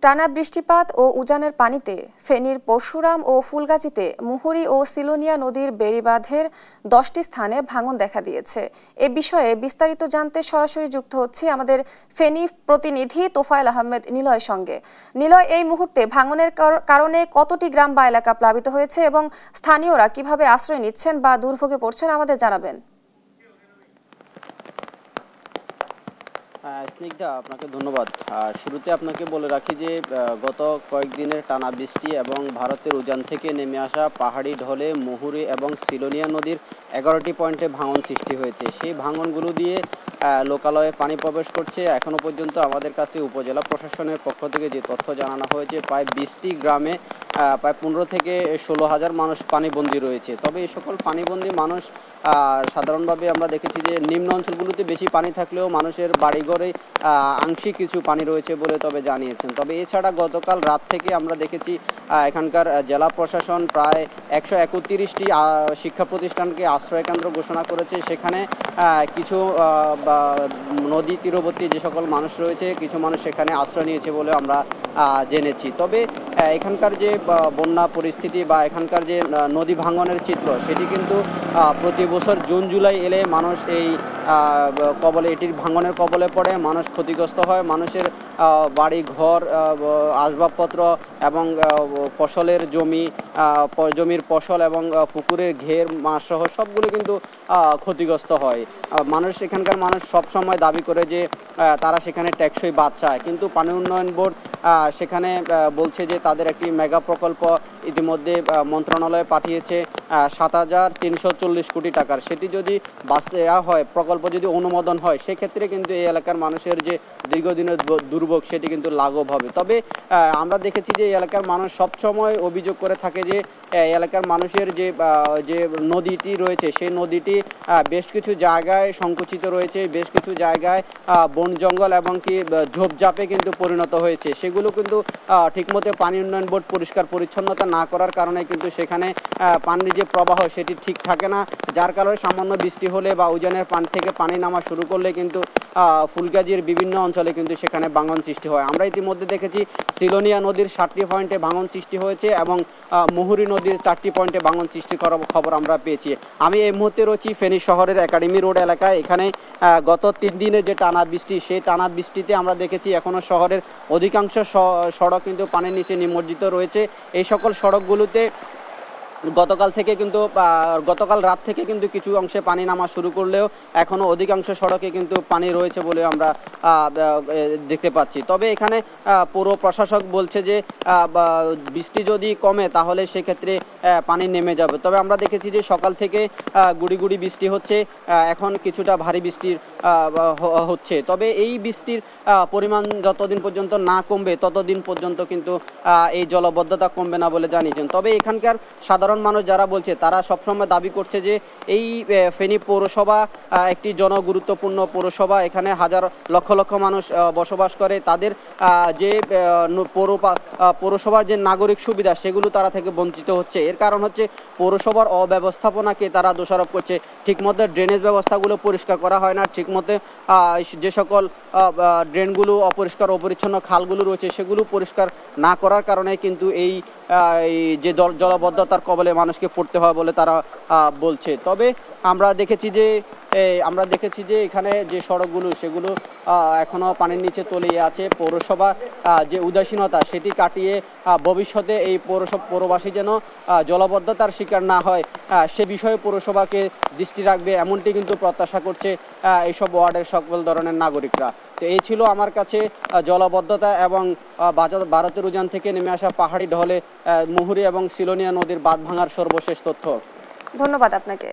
টানা বৃষ্টিপাত ও উজানের পানিতে ফেনীর পরশুরাম ও ফুলগাজীতে মুহুরী ও সিলোনিয়া নদীর বেড়িবাঁধের 10টি স্থানে ভাঙন দেখা দিয়েছে। এ বিষয়ে বিস্তারিত জানতে সরাসরি যুক্ত হচ্ছে আমাদের ফেনী প্রতিনিধি তোফায়েল আহমেদ নিলয়ের সঙ্গে। নিলয়, এই মুহূর্তে ভাঙনের কারণে কতটি গ্রাম বা এলাকা প্লাবিত হয়েছে এবং স্থানীয়রা কিভাবে আশ্রয় নিচ্ছেন বা দুর্ভোগে পড়ছেন আমাদের জানাবেন। স্নিগ্ধা, আপনাকে ধন্যবাদ। শুরুতে আপনাকে বলে রাখি যে গত কয়েকদিনের টানা বৃষ্টি এবং ভারতের উজান থেকে নেমে আসা পাহাড়ি ঢলে মুহুরী এবং সিলোনিয়া নদীর 11টি পয়েন্টে ভাঙন সৃষ্টি হয়েছে। সেই ভাঙনগুলো দিয়ে লোকালয়ে পানি প্রবেশ করছে। এখনও পর্যন্ত আমাদের কাছে উপজেলা প্রশাসনের পক্ষ থেকে যে তথ্য জানানো হয়েছে, প্রায় 20টি গ্রামে প্রায় 15 থেকে 16,000 মানুষ পানিবন্দী রয়েছে। তবে এই সকল পানিবন্দী মানুষ সাধারণভাবে আমরা দেখেছি যে নিম্ন অঞ্চলগুলোতে বেশি পানি থাকলেও মানুষের বাড়িঘরে আংশিক কিছু পানি রয়েছে বলে তবে জানিয়েছেন। তবে এছাড়া গতকাল রাত থেকে আমরা দেখেছি এখানকার জেলা প্রশাসন প্রায় 131টি শিক্ষা প্রতিষ্ঠানকে আশ্রয়কেন্দ্র ঘোষণা করেছে। সেখানে কিছু নদী তীরবর্তী যে সকল মানুষ রয়েছে, কিছু মানুষ সেখানে আশ্রয় নিয়েছে বলে আমরা জেনেছি। তবে এখানকার যে বন্যা পরিস্থিতি বা এখানকার যে নদী ভাঙনের চিত্র, সেটি কিন্তু প্রতি বছর জুন জুলাই এলে মানুষ এই এটির ভাঙনের কবলে পড়ে, মানুষ ক্ষতিগ্রস্ত হয়। মানুষের বাড়ি ঘর, আসবাবপত্র এবং ফসলের জমির ফসল এবং পুকুরের ঘের মাছ সহ সবগুলো কিন্তু ক্ষতিগ্রস্ত হয়। এখানকার মানুষ সবসময় দাবি করে যে তারা সেখানে টেকসই বাঁধ চায়, কিন্তু পানি উন্নয়ন বোর্ড সেখানে বলছে যে তাদের একটি মেগা প্রকল্প ইতিমধ্যে মন্ত্রণালয়ে পাঠিয়েছে 7,340 কোটি টাকার। সেটি যদি বাস্তবায়ন হয়, প্রকল্প যদি অনুমোদন হয়, সেক্ষেত্রে কিন্তু এই এলাকার মানুষের যে দীর্ঘদিনের দুর্ভোগ সেটি কিন্তু লাঘব হবে। তবে আমরা দেখেছি যে এই এলাকার মানুষ সবসময় অভিযোগ করে থাকে যে এলাকার মানুষের যে নদীটি রয়েছে, সেই নদীটি বেশ কিছু জায়গায় সংকুচিত রয়েছে, বেশ কিছু জায়গায় বন জঙ্গল এবং কি ঝোপঝাপে কিন্তু পরিণত হয়েছে। সেগুলো কিন্তু ঠিকমতো পানি উন্নয়ন বোর্ড পরিষ্কার পরিচ্ছন্নতা না করার কারণে কিন্তু সেখানে পানির যে প্রবাহ সেটি ঠিক থাকে না, যার কারণে সামান্য বৃষ্টি হলে বা উজানের পান থেকে পানি নামা শুরু করলে কিন্তু ফুলগাজীর বিভিন্ন অঞ্চলে কিন্তু সেখানে ভাঙন সৃষ্টি হয়। আমরা ইতিমধ্যে দেখেছি সিলোনিয়া নদীর 7টি পয়েন্টে ভাঙন সৃষ্টি হয়েছে এবং মুহুরী নদীর 4টি পয়েন্টে ভাঙন সৃষ্টি করার খবর আমরা পেয়েছি। আমি এই মুহূর্তে রয়েছি ফেনী শহরের একাডেমি রোড এলাকায়। এখানে গত 3 দিনের যে টানা বৃষ্টি, সেই টানা বৃষ্টিতে আমরা দেখেছি এখনও শহরের অধিকাংশ সড়ক কিন্তু পানির নিচে নিমজ্জিত রয়েছে। এই সকল সড়কগুলোতে গতকাল রাত থেকে কিন্তু কিছু অংশে পানি নামা শুরু করলেও এখনও অধিকাংশ সড়কে কিন্তু পানি রয়েছে বলে আমরা দেখতে পাচ্ছি। তবে এখানে পৌর প্রশাসক বলছে যে বৃষ্টি যদি কমে তাহলে সেক্ষেত্রে পানি নেমে যাবে। তবে আমরা দেখেছি যে সকাল থেকে গুড়ি গুড়ি বৃষ্টি হচ্ছে, এখন কিছুটা ভারী বৃষ্টির হচ্ছে। তবে এই বৃষ্টির পরিমাণ যতদিন পর্যন্ত না কমবে ততদিন পর্যন্ত কিন্তু এই জলবদ্ধতা কমবে না বলে জানিয়েছেন। তবে এখানকার সাধারণ মানুষ যারা বলছে, তারা সবসময় দাবি করছে যে এই ফেনী পৌরসভা একটি জনগুরুত্বপূর্ণ পৌরসভা। এখানে লক্ষ লক্ষ মানুষ বসবাস করে। তাদের যে পৌরসভার যে নাগরিক সুবিধা সেগুলো তারা থেকে বঞ্চিত হচ্ছে। এর কারণ হচ্ছে পৌরসভার অব্যবস্থাপনাকে তারা দোষারোপ করছে। ঠিকমতো ড্রেনেজ ব্যবস্থাগুলো পরিষ্কার করা হয় না, ঠিকমতো যে সকল ড্রেনগুলো অপরিষ্কার অপরিচ্ছন্ন খালগুলো রয়েছে সেগুলো পরিষ্কার না করার কারণে কিন্তু এই যে জলবদ্ধতার কবলে মানুষকে পড়তে হয় বলে তারা বলছে। তবে আমরা দেখেছি যে এখানে যে সড়কগুলো সেগুলো এখনও পানির নিচে তলিয়ে আছে। পৌরসভা যে উদাসীনতা সেটি কাটিয়ে ভবিষ্যতে এই পৌরবাসী যেন জলবদ্ধতার শিকার না হয় সে বিষয়ে পৌরসভাকে দৃষ্টি রাখবে, এমনটি কিন্তু প্রত্যাশা করছে এইসব ওয়ার্ডের সকল ধরনের নাগরিকরা। তো এই ছিল আমার কাছে জলবদ্ধতা এবং ভারতের উজান থেকে নেমে আসা পাহাড়ি ঢলে মুহুরী এবং সিলোনিয়া নদীর বাঁধ ভাঙার সর্বশেষ তথ্য। ধন্যবাদ আপনাকে।